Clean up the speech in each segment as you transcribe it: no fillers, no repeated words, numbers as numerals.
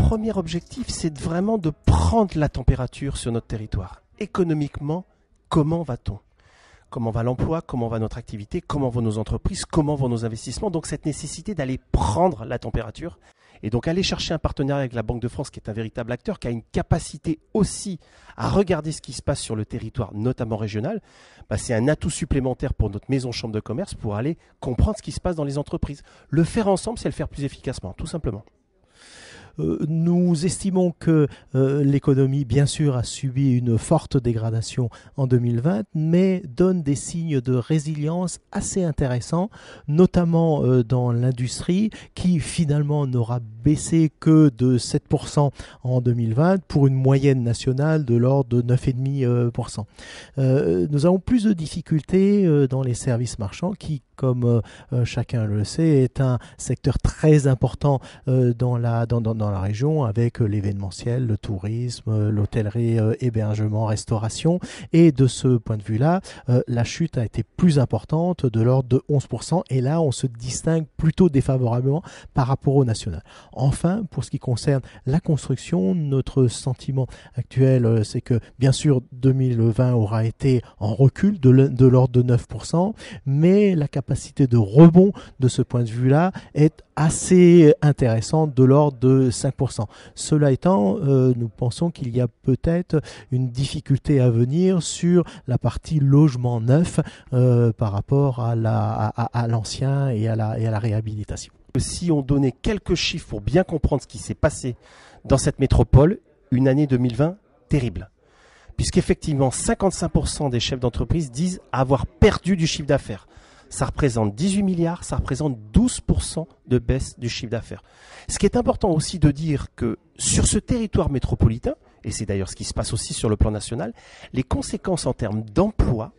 premier objectif, c'est vraiment de prendre la température sur notre territoire. Économiquement, comment va-t-on ? Comment va l'emploi ? Comment va notre activité ? Comment vont nos entreprises ? Comment vont nos investissements ? Donc cette nécessité d'aller prendre la température et donc aller chercher un partenariat avec la Banque de France qui est un véritable acteur, qui a une capacité aussi à regarder ce qui se passe sur le territoire, notamment régional, c'est un atout supplémentaire pour notre maison chambre de commerce pour aller comprendre ce qui se passe dans les entreprises. Le faire ensemble, c'est le faire plus efficacement, tout simplement. Nous estimons que l'économie, bien sûr, a subi une forte dégradation en 2020, mais donne des signes de résilience assez intéressants, notamment dans l'industrie, qui finalement n'aura baissé que de 7% en 2020 pour une moyenne nationale de l'ordre de 9,5%. Nous avons plus de difficultés dans les services marchands qui, comme chacun le sait, est un secteur très important dans la région, avec l'événementiel, le tourisme, l'hôtellerie, hébergement, restauration. Et de ce point de vue-là, la chute a été plus importante, de l'ordre de 11%. Et là, on se distingue plutôt défavorablement par rapport au national. Enfin, pour ce qui concerne la construction, notre sentiment actuel, c'est que, bien sûr, 2020 aura été en recul de l'ordre de 9%, mais la capacité de rebond de ce point de vue-là est assez intéressante, de l'ordre de 5%. Cela étant, nous pensons qu'il y a peut-être une difficulté à venir sur la partie logement neuf par rapport à l'ancien et à la réhabilitation. Si on donnait quelques chiffres pour bien comprendre ce qui s'est passé dans cette métropole, une année 2020 terrible. Puisqu'effectivement, 55% des chefs d'entreprise disent avoir perdu du chiffre d'affaires. Ça représente 18 milliards, ça représente 12% de baisse du chiffre d'affaires. Ce qui est important aussi de dire que sur ce territoire métropolitain, et c'est d'ailleurs ce qui se passe aussi sur le plan national, les conséquences en termes d'emploi,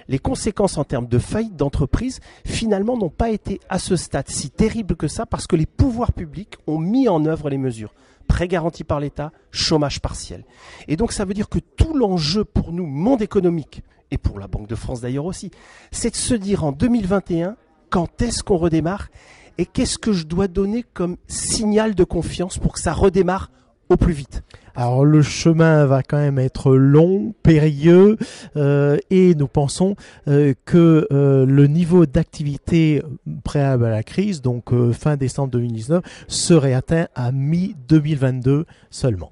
les conséquences en termes de faillite d'entreprise, finalement n'ont pas été à ce stade si terribles que ça, parce que les pouvoirs publics ont mis en œuvre les mesures. Prêts garantis par l'État, chômage partiel. Et donc ça veut dire que tout l'enjeu pour nous, monde économique, et pour la Banque de France d'ailleurs aussi, c'est de se dire en 2021, quand est-ce qu'on redémarre et qu'est-ce que je dois donner comme signal de confiance pour que ça redémarre au plus vite. Alors le chemin va quand même être long, périlleux, et nous pensons que le niveau d'activité préalable à la crise, donc fin décembre 2019, serait atteint à mi-2022 seulement.